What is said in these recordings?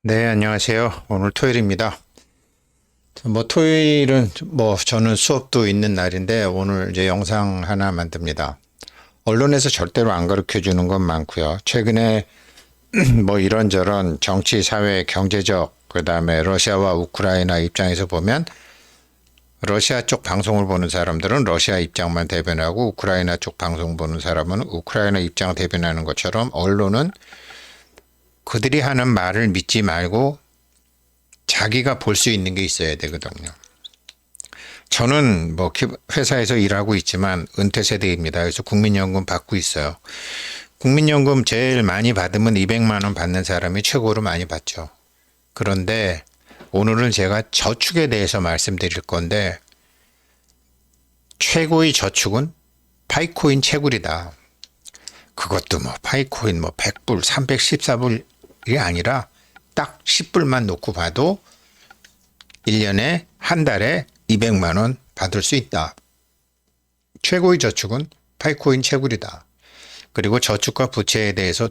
네, 안녕하세요. 오늘 토요일입니다. 토요일은 저는 수업도 있는 날인데 오늘 이제 영상 하나 만듭니다. 언론에서 절대로 안 가르쳐 주는 건 많고요. 최근에 이런저런 정치, 사회, 경제적, 그다음에 러시아와 우크라이나 입장에서 보면 러시아 쪽 방송을 보는 사람들은 러시아 입장만 대변하고 우크라이나 쪽 방송 보는 사람은 우크라이나 입장을 대변하는 것처럼 언론은 그들이 하는 말을 믿지 말고 자기가 볼 수 있는 게 있어야 되거든요. 저는 회사에서 일하고 있지만 은퇴 세대입니다. 그래서 국민연금 받고 있어요. 국민연금 제일 많이 받으면 200만 원 받는 사람이 최고로 많이 받죠. 그런데 오늘은 제가 저축에 대해서 말씀드릴 건데 최고의 저축은 파이코인 채굴이다. 그것도 파이코인 100불, 314불이 아니라 딱 10불만 놓고 봐도 1년에 한 달에 200만 원 받을 수 있다. 최고의 저축은 파이코인 채굴이다. 그리고 저축과 부채에 대해서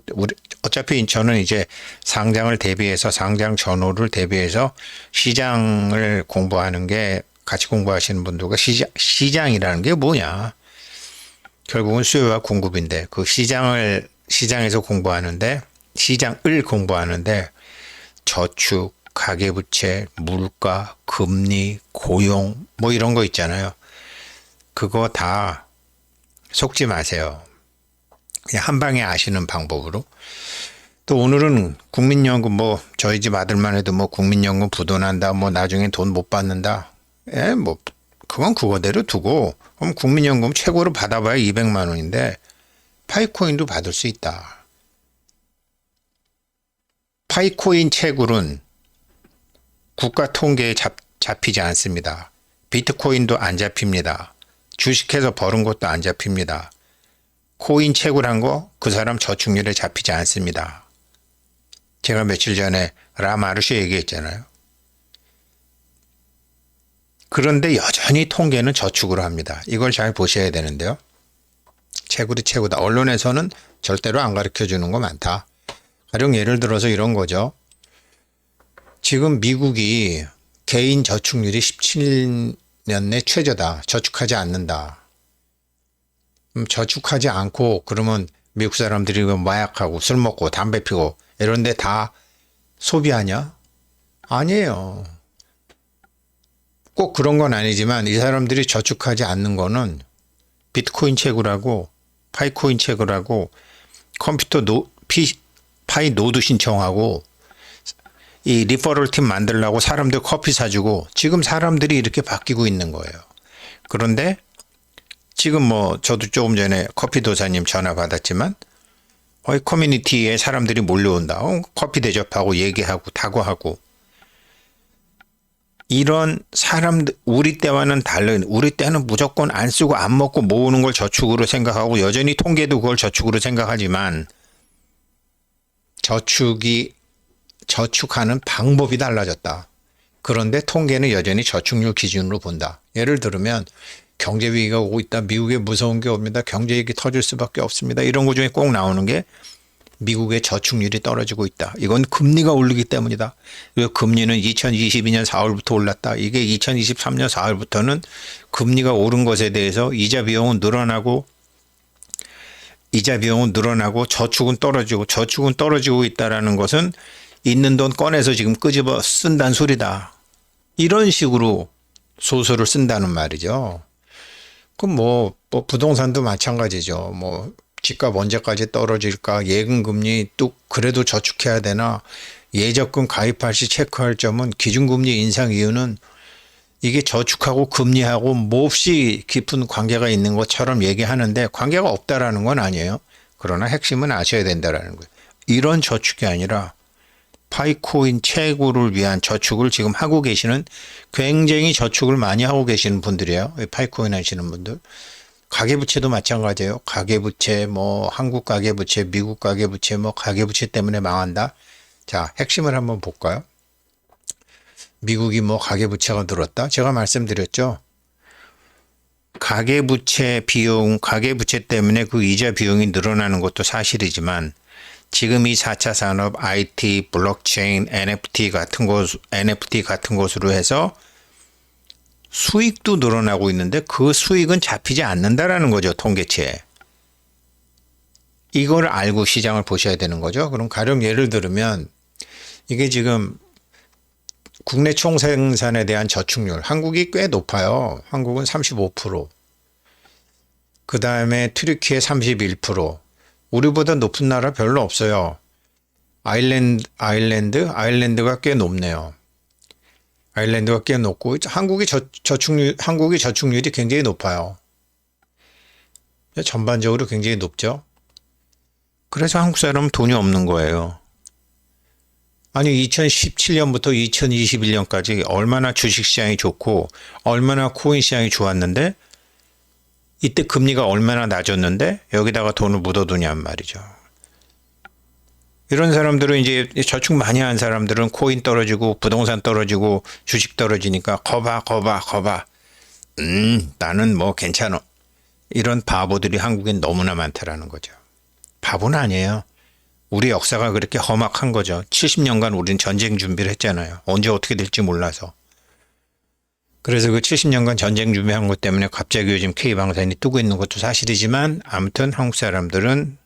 어차피 저는 이제 상장을 대비해서 상장 전후를 대비해서 시장을 공부하는 게 같이 공부하시는 분들과 시장이라는 게 뭐냐. 결국은 수요와 공급인데 그 시장에서 공부하는데 시장을 공부하는데 저축, 가계부채, 물가, 금리, 고용 이런 거 있잖아요. 그거 다 속지 마세요. 그냥 한 방에 아시는 방법으로. 또 오늘은 국민연금 저희 집 아들만 해도 국민연금 부도난다 나중에 돈 못 받는다. 그건 그거대로 두고 그럼 국민연금 최고로 받아봐야 200만 원인데 파이코인도 받을 수 있다. 파이코인 채굴은 국가 통계에 잡히지 않습니다. 비트코인도 안 잡힙니다. 주식해서 버는 것도 안 잡힙니다. 코인 채굴한 거 그 사람 저축률에 잡히지 않습니다. 제가 며칠 전에 라마르시 얘기했잖아요. 그런데 여전히 통계는 저축으로 합니다. 이걸 잘 보셔야 되는데요. 채굴이 최고다. 언론에서는 절대로 안 가르쳐 주는 거 많다. 가령 예를 들어서 이런 거죠. 지금 미국이 개인 저축률이 17년 내 최저다. 저축하지 않는다. 저축하지 않고 그러면 미국 사람들이 마약하고 술 먹고 담배 피고 이런데 다 소비하냐? 아니에요. 꼭 그런 건 아니지만 이 사람들이 저축하지 않는 거는 비트코인 채굴하고 파이코인 채굴하고 컴퓨터 파이 노드 신청하고 이 리퍼럴 팀 만들려고 사람들 커피 사주고 지금 사람들이 이렇게 바뀌고 있는 거예요. 그런데 지금 저도 조금 전에 커피 도사님 전화 받았지만 커뮤니티에 사람들이 몰려온다. 커피 대접하고 얘기하고 다과하고 이런 사람들 우리 때와는 다른 우리 때는 무조건 안 쓰고 안 먹고 모으는 걸 저축으로 생각하고 여전히 통계도 그걸 저축으로 생각하지만 저축하는 방법이 달라졌다. 그런데 통계는 여전히 저축률 기준으로 본다. 예를 들면 경제 위기가 오고 있다. 미국에 무서운 게 옵니다. 경제 위기 터질 수밖에 없습니다. 이런 거 중에 꼭 나오는 게 미국의 저축률이 떨어지고 있다. 이건 금리가 오르기 때문이다. 금리는 2022년 4월부터 올랐다. 이게 2023년 4월부터는 금리가 오른 것에 대해서 이자 비용은 늘어나고 저축은 떨어지고 있다라는 것은 있는 돈 꺼내서 지금 끄집어 쓴다는 소리다. 이런 식으로 소설을 쓴다는 말이죠. 그럼 부동산도 마찬가지죠. 집값 언제까지 떨어질까? 예금금리 뚝 그래도 저축해야 되나? 예적금 가입할 시 체크할 점은 기준금리 인상 이유는 이게 저축하고 금리하고 몹시 깊은 관계가 있는 것처럼 얘기하는데 관계가 없다라는 건 아니에요. 그러나 핵심은 아셔야 된다라는 거예요. 이런 저축이 아니라 파이코인 채굴을 위한 저축을 지금 하고 계시는 굉장히 저축을 많이 하고 계시는 분들이에요. 파이코인 하시는 분들. 가계부채도 마찬가지예요. 가계부채, 한국 가계부채, 미국 가계부채, 가계부채 때문에 망한다. 자, 핵심을 한번 볼까요? 미국이 가계부채가 늘었다. 제가 말씀드렸죠. 가계부채 때문에 그 이자 비용이 늘어나는 것도 사실이지만 지금 이 4차 산업, IT, 블록체인, NFT 같은 것으로 해서 수익도 늘어나고 있는데 그 수익은 잡히지 않는다라는 거죠, 통계치에. 이걸 알고 시장을 보셔야 되는 거죠. 그럼 가령 예를 들면 이게 지금 국내 총생산에 대한 저축률, 한국이 꽤 높아요. 한국은 35%, 그 다음에 튀르키예 31%, 우리보다 높은 나라 별로 없어요. 아일랜드가 꽤 높네요. 아일랜드가 꽤 높고 한국이 저축률이 굉장히 높아요. 전반적으로 굉장히 높죠. 그래서 한국 사람은 돈이 없는 거예요. 아니 2017년부터 2021년까지 얼마나 주식시장이 좋고 얼마나 코인 시장이 좋았는데 이때 금리가 얼마나 낮았는데 여기다가 돈을 묻어두냔 말이죠. 이런 사람들은 이제 저축 많이 한 사람들은 코인 떨어지고 부동산 떨어지고 주식 떨어지니까 거봐. 나는 뭐 괜찮아. 이런 바보들이 한국엔 너무나 많다라는 거죠. 바보는 아니에요. 우리 역사가 그렇게 험악한 거죠. 70년간 우리는 전쟁 준비를 했잖아요. 언제 어떻게 될지 몰라서. 그래서 그 70년간 전쟁 준비한 것 때문에 갑자기 요즘 K방산이 뜨고 있는 것도 사실이지만 아무튼 한국 사람들은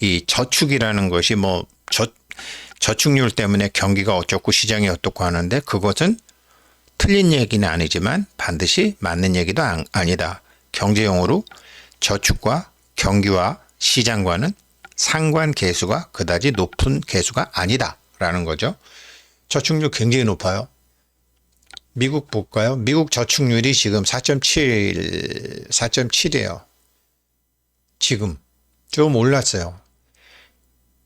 이 저축이라는 것이 뭐 저축률 때문에 경기가 어쩌고 시장이 어떻고 하는데 그것은 틀린 얘기는 아니지만 반드시 맞는 얘기도 아니다. 경제용어로 저축과 경기와 시장과는 상관 계수가 그다지 높은 계수가 아니다라는 거죠. 저축률 굉장히 높아요. 미국 볼까요? 미국 저축률이 지금 4.7이에요. 지금 좀 올랐어요.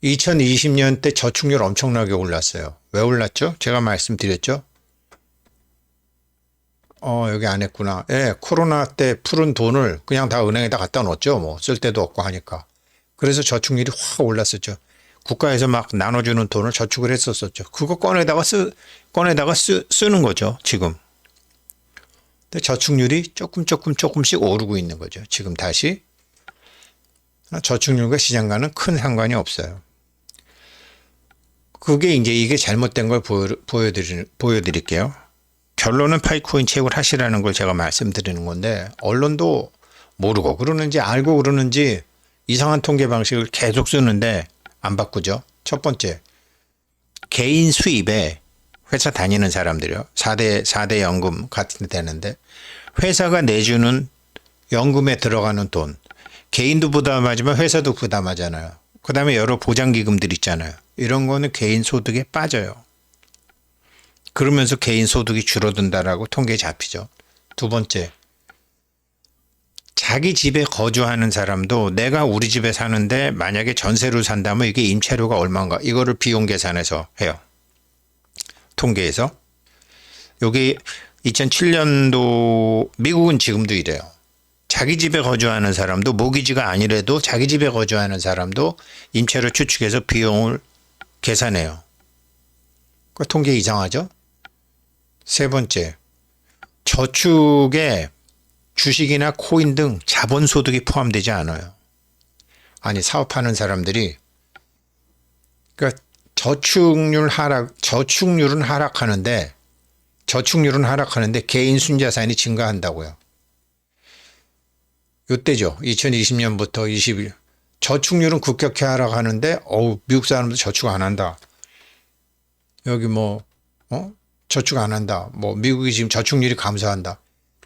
2020년 때 저축률 엄청나게 올랐어요. 왜 올랐죠? 제가 말씀드렸죠. 여기 안 했구나. 예, 코로나 때 푸른 돈을 그냥 다 은행에다 갖다 놓았죠. 뭐 쓸 데도 없고 하니까. 그래서 저축률이 확 올랐었죠. 국가에서 막 나눠주는 돈을 저축을 했었었죠. 그거 꺼내다가 쓰는 거죠, 지금. 근데 저축률이 조금씩 오르고 있는 거죠. 지금 다시. 저축률과 시장과는 큰 상관이 없어요. 그게 이제 이게 잘못된 걸 보여드릴게요. 결론은 파이코인 채굴 하시라는 걸 제가 말씀드리는 건데, 언론도 모르고 그러는지 알고 그러는지 이상한 통계 방식을 계속 쓰는데 안 바꾸죠. 첫 번째, 개인 수입에 회사 다니는 사람들이요. 4대 연금 같은 데 되는데 회사가 내주는 연금에 들어가는 돈, 개인도 부담하지만 회사도 부담하잖아요. 그 다음에 여러 보장기금들 있잖아요. 이런 거는 개인 소득에 빠져요. 그러면서 개인 소득이 줄어든다라고 통계에 잡히죠. 두 번째, 자기 집에 거주하는 사람도 내가 우리 집에 사는데 만약에 전세로 산다면 이게 임차료가 얼마인가 이거를 비용 계산해서 해요. 통계에서. 여기 2007년도 미국은 지금도 이래요. 자기 집에 거주하는 사람도 모기지가 아니래도 자기 집에 거주하는 사람도 임차료 추측해서 비용을 계산해요. 그 통계 이상하죠? 세 번째, 저축에 주식이나 코인 등 자본소득이 포함되지 않아요. 아니 사업하는 사람들이 그러니까 저축률은 하락하는데 개인 순자산이 증가한다고요. 이때죠. 2020년부터 21. 저축률은 급격히 하락하는데 미국 사람들 저축 안 한다. 여기 저축 안 한다. 미국이 지금 저축률이 감소한다.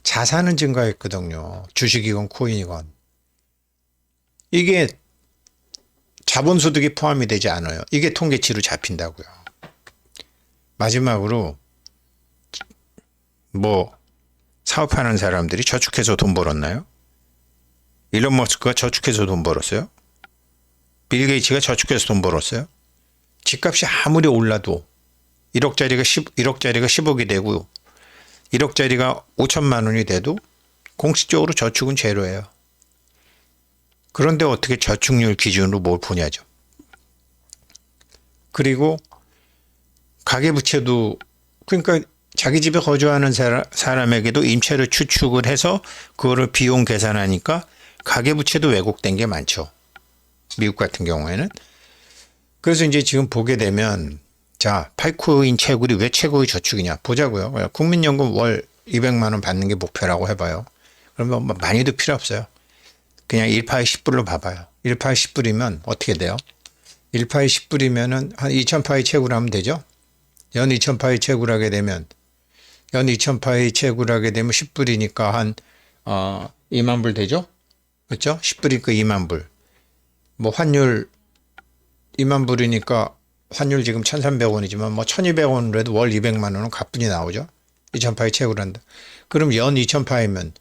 자산은 증가했거든요. 주식이건 코인이건. 이게 자본소득이 포함이 되지 않아요. 이게 통계치로 잡힌다고요. 마지막으로 사업하는 사람들이 저축해서 돈 벌었나요? 일론 머스크가 저축해서 돈 벌었어요? 빌 게이츠가 저축해서 돈 벌었어요? 집값이 아무리 올라도 1억짜리가 10억이 되고 1억짜리가 5천만 원이 돼도 공식적으로 저축은 제로예요. 그런데 어떻게 저축률 기준으로 뭘 보냐죠. 그리고 가계부채도 그러니까 자기 집에 거주하는 사람에게도 임차료 추측을 해서 그거를 비용 계산하니까 가계부채도 왜곡된 게 많죠. 미국 같은 경우에는. 그래서 이제 지금 보게 되면 자, 파이코인 채굴이 왜 최고의 저축이냐 보자고요. 국민연금 월 200만 원 받는 게 목표라고 해봐요. 그러면 뭐 많이도 필요 없어요. 그냥 1파이 10불로 봐봐요. 1파이 10불이면 어떻게 돼요? 1파이 10불이면은 한 2000파이 채굴하면 되죠? 연 2000파이 채굴하게 되면 연 2000파이 채굴하게 되면 10불이니까 한 2만 불 되죠? 그렇죠? 10불이니까 2만 불. 뭐 환율 2만 불이니까 환율 지금 1,300원이지만 뭐 1,200원으로 해도 월 200만 원은 가뿐히 나오죠. 2000파이 채굴한다. 그럼 연 2000파이면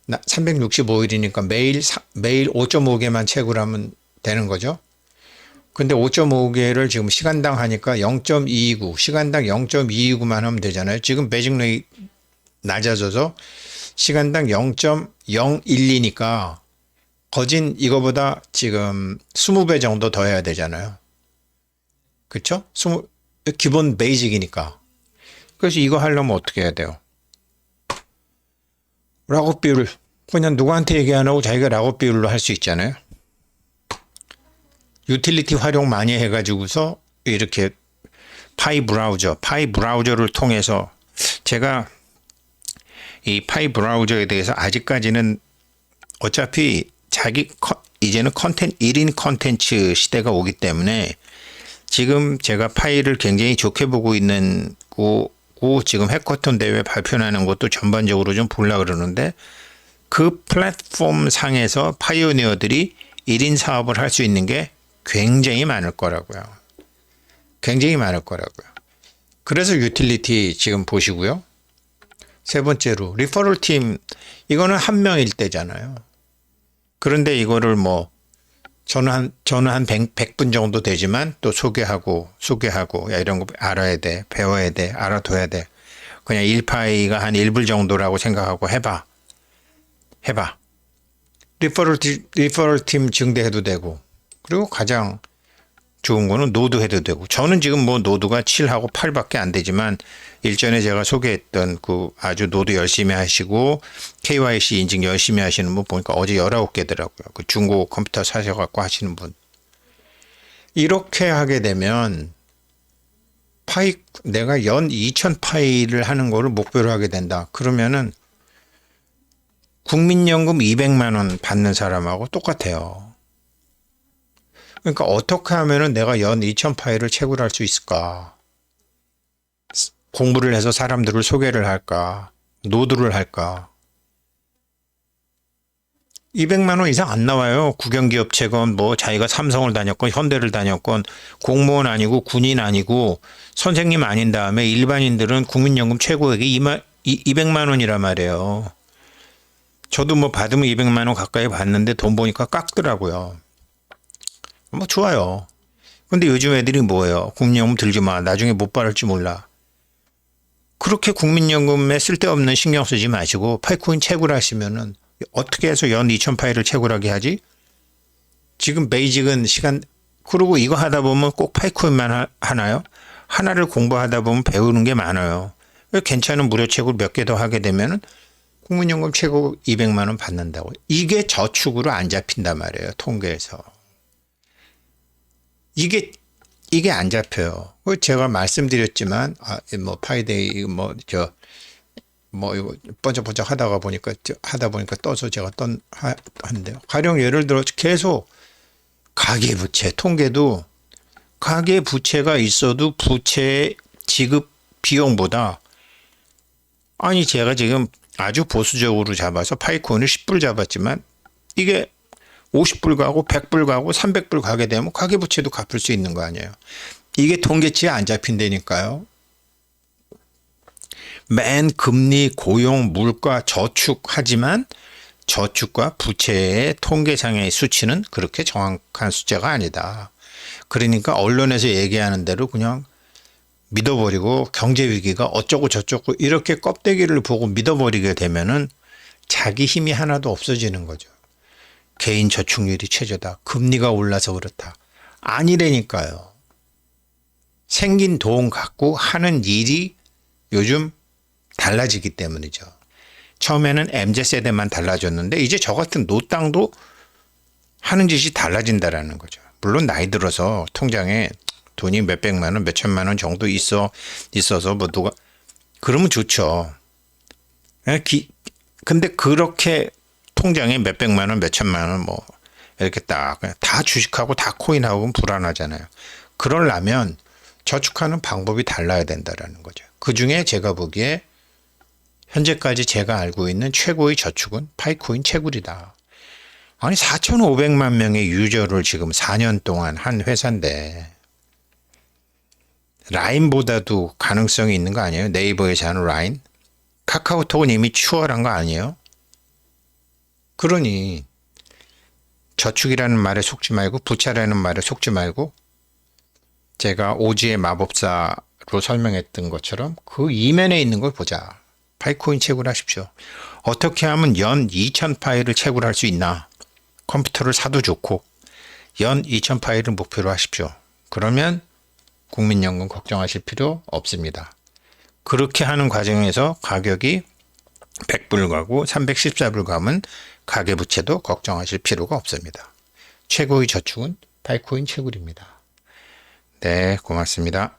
365일이니까 매일 5.5개만 채굴하면 되는 거죠. 근데 5.5개를 지금 시간당 하니까 0.229, 시간당 0.229만 하면 되잖아요. 지금 베이징 레이 낮아져서 시간당 0.012니까 거진 이거보다 지금 20배 정도 더 해야 되잖아요. 그쵸? 기본 베이직이니까. 그래서 이거 하려면 어떻게 해야 돼요? 락업 비율. 그냥 누구한테 얘기 안 하고 자기가 락업 비율로 할 수 있잖아요. 유틸리티 활용 많이 해가지고서 이렇게 파이 브라우저를 통해서 제가 이 파이 브라우저에 대해서 아직까지는 어차피 이제는 1인 컨텐츠 시대가 오기 때문에 지금 제가 파이를 굉장히 좋게 보고 있는 고 지금 해커톤 대회 발표하는 것도 전반적으로 좀 보려고 그러는데 그 플랫폼 상에서 파이오니어들이 1인 사업을 할 수 있는 게 굉장히 많을 거라고요. 굉장히 많을 거라고요. 그래서 유틸리티 지금 보시고요. 세 번째로 리퍼럴 팀 이거는 한 명일 때잖아요. 그런데 이거를 뭐 저는 한 100분 정도 되지만 또 소개하고 야 이런 거 알아야 돼. 배워야 돼. 알아둬야 돼. 그냥 1파이가 한 1불 정도라고 생각하고 해봐. 리퍼럴 팀 증대해도 되고 그리고 가장 좋은 거는 노드 해도 되고 저는 지금 뭐 노드가 7하고 8밖에 안 되지만 일전에 제가 소개했던 그 아주 노드 열심히 하시고 KYC 인증 열심히 하시는 분 보니까 어제 19개더라고요. 그 중고 컴퓨터 사셔갖고 하시는 분. 이렇게 하게 되면 내가 연 2000파이를 하는 거를 목표로 하게 된다. 그러면은 국민연금 200만 원 받는 사람하고 똑같아요. 그러니까 어떻게 하면은 내가 연 2000파이를 채굴할 수 있을까? 공부를 해서 사람들을 소개를 할까? 노드를 할까? 200만 원 이상 안 나와요. 국영기업체건 뭐 자기가 삼성을 다녔건 현대를 다녔건 공무원 아니고 군인 아니고 선생님 아닌 다음에 일반인들은 국민연금 최고액이 200만 원이란 말이에요. 저도 뭐 받으면 200만 원 가까이 받는데 돈 보니까 깎더라고요. 뭐 좋아요. 근데 요즘 애들이 뭐예요? 국민연금 들지 마. 나중에 못 받을지 몰라. 그렇게 국민연금에 쓸데없는 신경 쓰지 마시고 파이코인 채굴하시면은 어떻게 해서 연 2000파이를 채굴하게 하지? 지금 베이직은 그리고 이거 하다 보면 꼭 파이코인만 하나요? 하나를 공부하다 보면 배우는 게 많아요. 괜찮은 무료 채굴 몇 개 더 하게 되면은 국민연금 최고 200만 원 받는다고. 이게 저축으로 안 잡힌단 말이에요. 통계에서. 이게 안 잡혀요. 제가 말씀드렸지만 뭐 파이데이 이거 번쩍번쩍 하다 보니까 떠서 제가 한대요. 가령 예를 들어 계속 가계부채 통계도 가계부채가 있어도 부채 지급 비용보다 아니 제가 지금 아주 보수적으로 잡아서 파이코인을 10불 잡았지만 이게 50불 가고 100불 가고 300불 가게 되면 가계부채도 갚을 수 있는 거 아니에요. 이게 통계치에 안 잡힌다니까요. 맨 금리, 고용, 물가, 저축하지만 저축과 부채의 통계상의 수치는 그렇게 정확한 숫자가 아니다. 그러니까 언론에서 얘기하는 대로 그냥 믿어버리고 경제위기가 어쩌고 저쩌고 이렇게 껍데기를 보고 믿어버리게 되면은 자기 힘이 하나도 없어지는 거죠. 개인 저축률이 최저다. 금리가 올라서 그렇다. 아니라니까요. 생긴 돈 갖고 하는 일이 요즘 달라지기 때문이죠. 처음에는 MZ세대만 달라졌는데 이제 저 같은 노땅도 하는 짓이 다 달라진다라는 거죠. 물론 나이 들어서 통장에 돈이 몇백만 원, 몇천만 원 정도 있어서 뭐 누가 그러면 좋죠. 근데 그렇게 통장에 몇백만 원, 몇천만 원 뭐 이렇게 다 주식하고 다 코인하고 는 불안하잖아요. 그러려면 저축하는 방법이 달라야 된다라는 거죠. 그 중에 제가 보기에 현재까지 제가 알고 있는 최고의 저축은 파이코인 채굴이다. 아니 4,500만 명의 유저를 지금 4년 동안 한 회사인데 라인보다도 가능성이 있는 거 아니에요? 네이버에서 하는 라인? 카카오톡은 이미 추월한 거 아니에요? 그러니 저축이라는 말에 속지 말고 부채라는 말에 속지 말고 제가 오지의 마법사로 설명했던 것처럼 그 이면에 있는 걸 보자. 파이코인 채굴하십시오. 어떻게 하면 연 2,000 파일을 채굴할 수 있나? 컴퓨터를 사도 좋고 연 2,000 파일을 목표로 하십시오. 그러면 국민연금 걱정하실 필요 없습니다. 그렇게 하는 과정에서 가격이 100불 가고 314불 가면 가계부채도 걱정하실 필요가 없습니다. 최고의 저축은 파이코인 채굴입니다. 네, 고맙습니다.